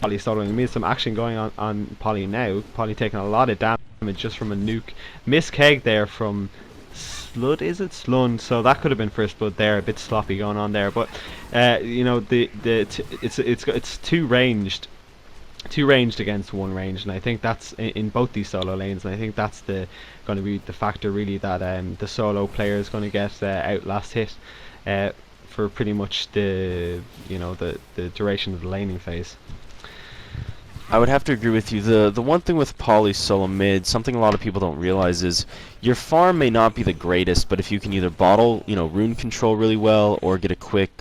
Poly soloing. We need some action going on Poly now. Poly taking a lot of damage just from a nuke. Miss keg there from Slud, is it? Slund. So that could have been first blood there. A bit sloppy going on there, but you know, it's two ranged against one ranged, and I think that's in both these solo lanes, and I think that's going to be the factor really that the solo player is going to get out last hit for pretty much the duration of the laning phase. I would have to agree with you. The one thing with poly solo mid, something a lot of people don't realize is your farm may not be the greatest, but if you can either bottle, rune control really well, or get a quick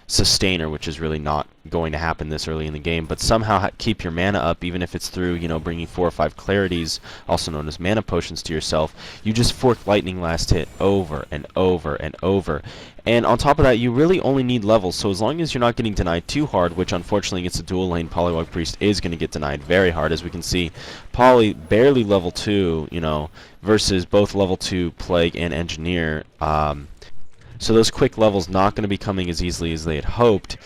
sustainer, which is really not going to happen this early in the game, but somehow keep your mana up, even if it's through, bringing 4 or 5 clarities, also known as mana potions, to yourself. You just fork lightning last hit over and over and over. And on top of that, you really only need levels, so as long as you're not getting denied too hard, which unfortunately against a dual lane, Polywog Priest is going to get denied very hard, as we can see. Poly barely level 2, versus both level 2 Plague and Engineer. So those quick levels not going to be coming as easily as they had hoped.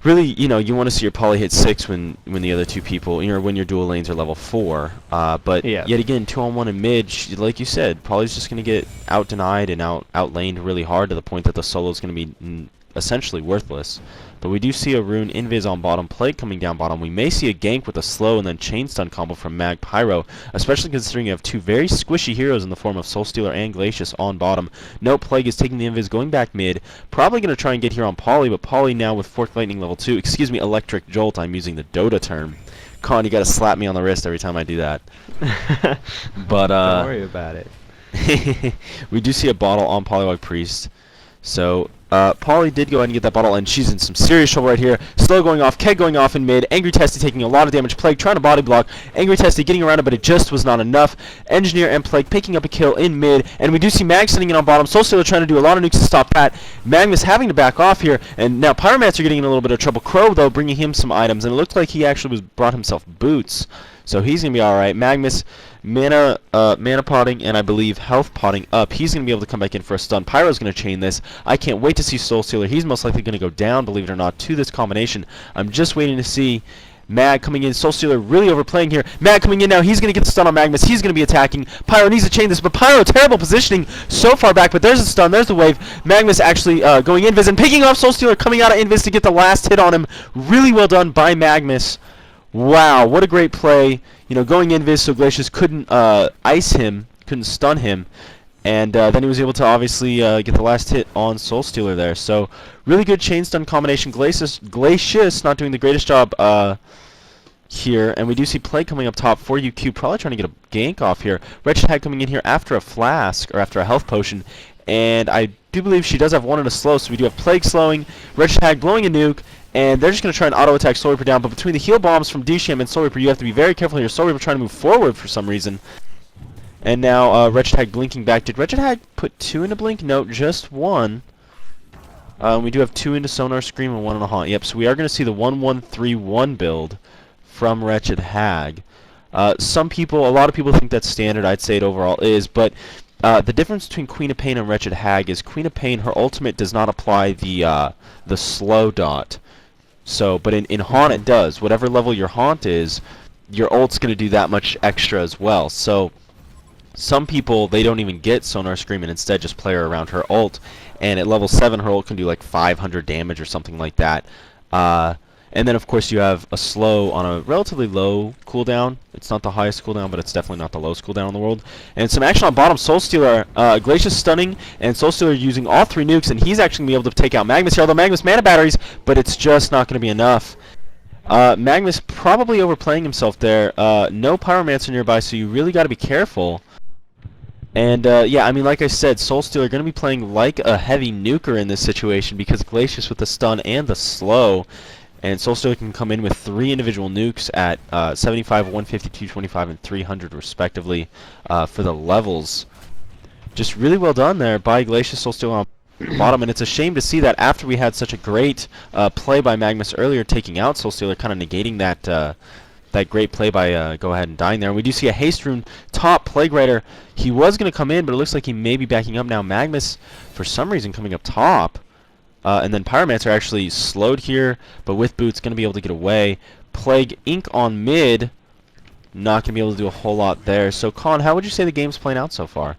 Really, you want to see your poly hit 6 when the other two people, when your dual lanes are level 4. But yeah. Yet again, 2-on-1 in mid, like you said, poly's just going to get out-denied and out-laned really hard to the point that the solo's going to be essentially worthless. But we do see a rune invis on bottom, Plague coming down bottom. We may see a gank with a slow and then chain stun combo from Mag Pyro, especially considering you have two very squishy heroes in the form of Soul Stealer and Glacius on bottom. No, Plague is taking the invis, going back mid, probably going to try and get here on Poly, but Poly now with Forked Lightning level 2, Electric Jolt, I'm using the Dota term. Con, you gotta slap me on the wrist every time I do that. But don't worry about it. We do see a bottle on Polywog Priest. So Poly did go ahead and get that bottle, and she's in some serious trouble right here. Slow going off, Keg going off in mid, Angry Testy taking a lot of damage, Plague trying to body block, Angry Testy getting around it, but it just was not enough. Engineer and Plague picking up a kill in mid, and we do see Mag sitting in on bottom. Soul Stealer trying to do a lot of nukes to stop that. Magnus having to back off here, and now Pyromancer getting in a little bit of trouble. Crow, though, bringing him some items, and it looked like he actually brought himself boots. So he's going to be alright. Magnus, mana potting, and I believe health potting up. He's going to be able to come back in for a stun. Pyro's going to chain this. I can't wait to see Soul Stealer. He's most likely going to go down, believe it or not, to this combination. I'm just waiting to see Mag coming in. Soul Stealer really overplaying here. Mag coming in now. He's going to get the stun on Magnus. He's going to be attacking. Pyro needs to chain this, but Pyro, terrible positioning so far back, but there's a stun. There's the wave. Magnus actually going invis and picking off Soul Stealer, coming out of invis to get the last hit on him. Really well done by Magnus. Wow, what a great play. Going invis so Glacius couldn't ice him, couldn't stun him, and then he was able to obviously get the last hit on Soul Stealer there. So really good chain stun combination. Glacius not doing the greatest job here, and we do see Plague coming up top for UQ, probably trying to get a gank off here. Wretched Hag coming in here after a flask, or after a health potion, and I do believe she does have one in a slow, so we do have Plague slowing, Wretched Hag blowing a nuke, and they're just going to try and auto-attack Soul Reaper down, but between the heal bombs from Dusham and Soul Reaper, you have to be very careful here. Soul Reaper trying to move forward for some reason. And now Wretched Hag blinking back. Did Wretched Hag put 2 into blink? No, just 1. We do have 2 into Sonar Scream and 1 into HoN. Yep, so we are going to see the 1-1-3-1 build from Wretched Hag. A lot of people think that's standard. I'd say it overall is, but the difference between Queen of Pain and Wretched Hag is Queen of Pain, her ultimate does not apply the slow dot. So, but in HoN it does. Whatever level your haunt is, your ult's going to do that much extra as well. So, some people, they don't even get Sonar Scream and instead just play her around her ult. And at level 7, her ult can do like 500 damage or something like that. And then, of course, you have a slow on a relatively low cooldown. It's not the highest cooldown, but it's definitely not the lowest cooldown in the world. And some action on bottom. Soul Stealer, Glacius stunning, and Soul Stealer using all 3 nukes, and he's actually going to be able to take out Magnus here, although Magnus mana batteries, but it's just not going to be enough. Magnus probably overplaying himself there. No Pyromancer nearby, so you really got to be careful. And, yeah, I mean, like I said, Soul Stealer going to be playing like a heavy nuker in this situation because Glacius with the stun and the slow. And Soul Stealer can come in with 3 individual nukes at 75, 150, 225, and 300 respectively for the levels. Just really well done there by Glacius, Soul Stealer on bottom, and it's a shame to see that after we had such a great play by Magnus earlier, taking out Soul Stealer, kind of negating that great play by go ahead and dying there. And we do see a haste rune top Plague Rider. He was going to come in, but it looks like he may be backing up now. Magnus, for some reason, coming up top. And then Pyromancer actually slowed here, but with boots, going to be able to get away. Plague Ink on mid, not going to be able to do a whole lot there. So, Con, how would you say the game's playing out so far?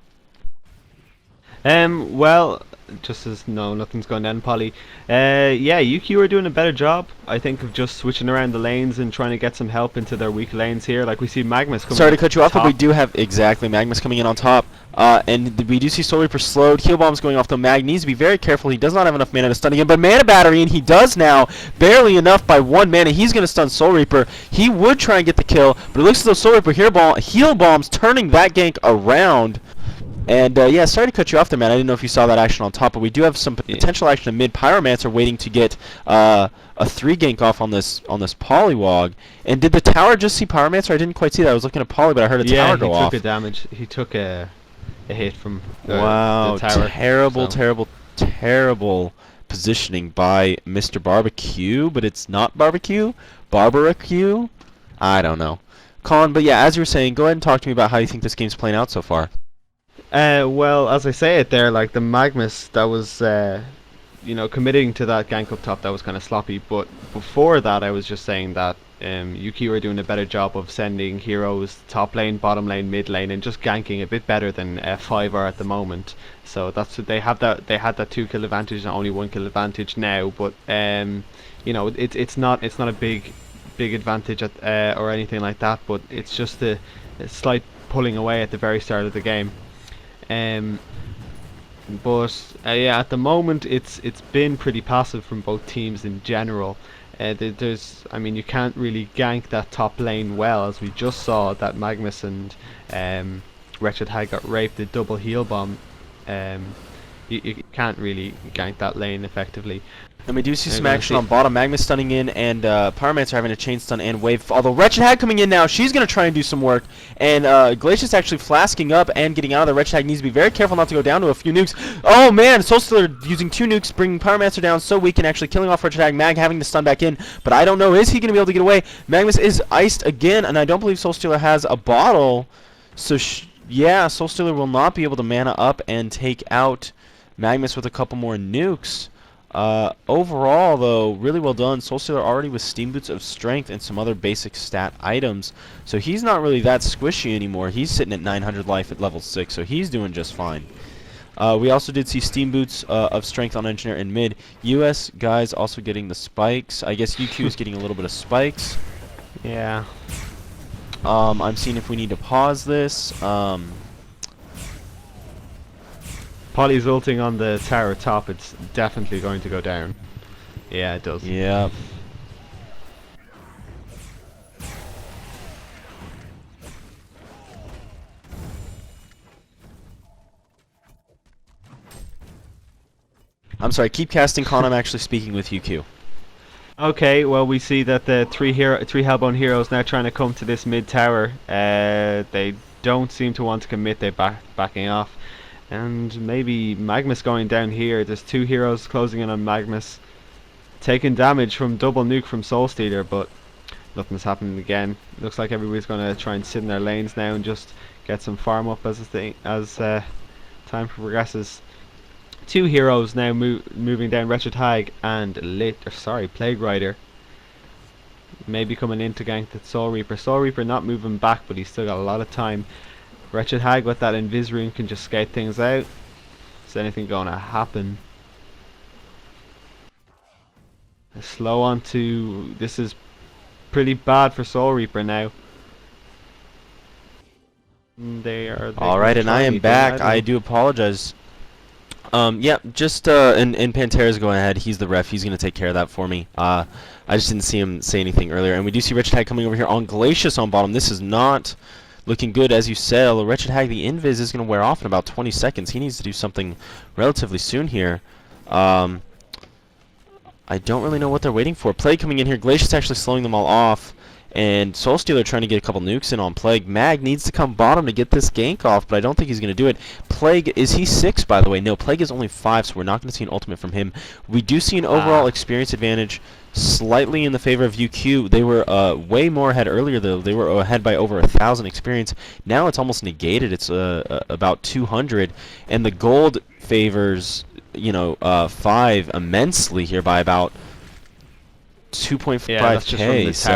Well, just as no, nothing's going down, Polly. Yeah, UQ are doing a better job, I think, of just switching around the lanes and trying to get some help into their weak lanes here. Like we see Magnus coming. Sorry to cut you off, top. but we do have exactly Magnus coming in on top, and we do see Soul Reaper slowed. Heal bombs going off. Though Mag needs to be very careful. He does not have enough mana to stun again, but mana battery, and he does now, barely enough by 1 mana. He's going to stun Soul Reaper. He would try and get the kill, but it looks as though Soul Reaper heal bombs turning that gank around. And yeah, sorry to cut you off there, man. I didn't know if you saw that action on top, but we do have some potential action in mid. Pyromancer waiting to get a 3 gank off on this Polywog. And did the tower just see Pyromancer? I didn't quite see that. I was looking at Poly, but I heard a tower go off. Yeah, he took a damage. He took a hit from wow, the tower. Terrible positioning by Mr. Barbecue, but it's not Barbecue. Barbecue? I don't know. Colin, but yeah, as you were saying, go ahead and talk to me about how you think this game's playing out so far. Well, as I say it there, like the Magnus that was, committing to that gank up top, that was kind of sloppy. But before that, I was just saying that UQ are doing a better job of sending heroes top lane, bottom lane, mid lane, and just ganking a bit better than F5 are at the moment. So that's what they have. They had that 2 kill advantage and only 1 kill advantage now. But it's not a big advantage or anything like that. But it's just a slight pulling away at the very start of the game. Yeah, at the moment it's been pretty passive from both teams in general. You can't really gank that top lane well, as we just saw that Magnus and Wretched Hag got raped. The double heal bomb. You can't really gank that lane effectively. And we do see some action on bottom. Magnus stunning in, and Pyromancer having a chain stun and wave. Although Wretched Hag coming in now, she's going to try and do some work. And Glacius actually flasking up and getting out of there. Wretched Hag needs to be very careful not to go down to a few nukes. Oh man, Soulstealer using 2 nukes, bringing Pyromancer down so weak and actually killing off Wretched Hag. Mag having to stun back in, but I don't know, is he going to be able to get away? Magnus is iced again, and I don't believe Soulstealer has a bottle. So yeah, Soulstealer will not be able to mana up and take out Magnus with a couple more nukes. Overall, though, really well done. Soulstealer already with Steam Boots of Strength and some other basic stat items. So he's not really that squishy anymore. He's sitting at 900 life at level 6, so he's doing just fine. We also did see Steam Boots of Strength on Engineer and mid. US guys also getting the spikes. I guess UQ is getting a little bit of spikes. Yeah. I'm seeing if we need to pause this. Poly's ulting on the tower top. It's definitely going to go down. Yeah, it does. Yeah. I'm sorry, keep casting, Con. I'm actually speaking with UQ. Okay, well, we see that the three Hellbone heroes now trying to come to this mid tower. They don't seem to want to commit. They're backing off. And maybe Magnus going down here. There's 2 heroes closing in on Magnus, taking damage from double nuke from Soulstealer, but nothing's happening again. Looks like everybody's going to try and sit in their lanes now and just get some farm up as time progresses. 2 heroes now moving down, Wretched Hag and Plague Rider. Maybe coming in to gank the Soul Reaper. Soul Reaper not moving back, but he's still got a lot of time. Wretched Hag with that Invis Rune can just skate things out. Is anything going to happen? Slow on to... This is pretty bad for Soul Reaper now. Alright, and I am back. I do apologize. Yeah, just and Pantera's going ahead. He's the ref. He's going to take care of that for me. I just didn't see him say anything earlier. And we do see Wretched Hag coming over here on Glacius on bottom. This is not looking good, as you said. Wretched Hag, the Invis is going to wear off in about 20 seconds. He needs to do something relatively soon here. I don't really know what they're waiting for. Plague coming in here. Glacius actually slowing them all off. And Soulstealer trying to get a couple nukes in on Plague. Mag needs to come bottom to get this gank off, but I don't think he's going to do it. Plague, is he 6, by the way? No, Plague is only 5, so we're not going to see an ultimate from him. We do see an overall experience advantage slightly in the favor of UQ. They were way more ahead earlier, though. They were ahead by over 1,000 experience. Now it's almost negated. It's about 200, and the gold favors 5 immensely here by about 2.5k. Yeah, that's just from the So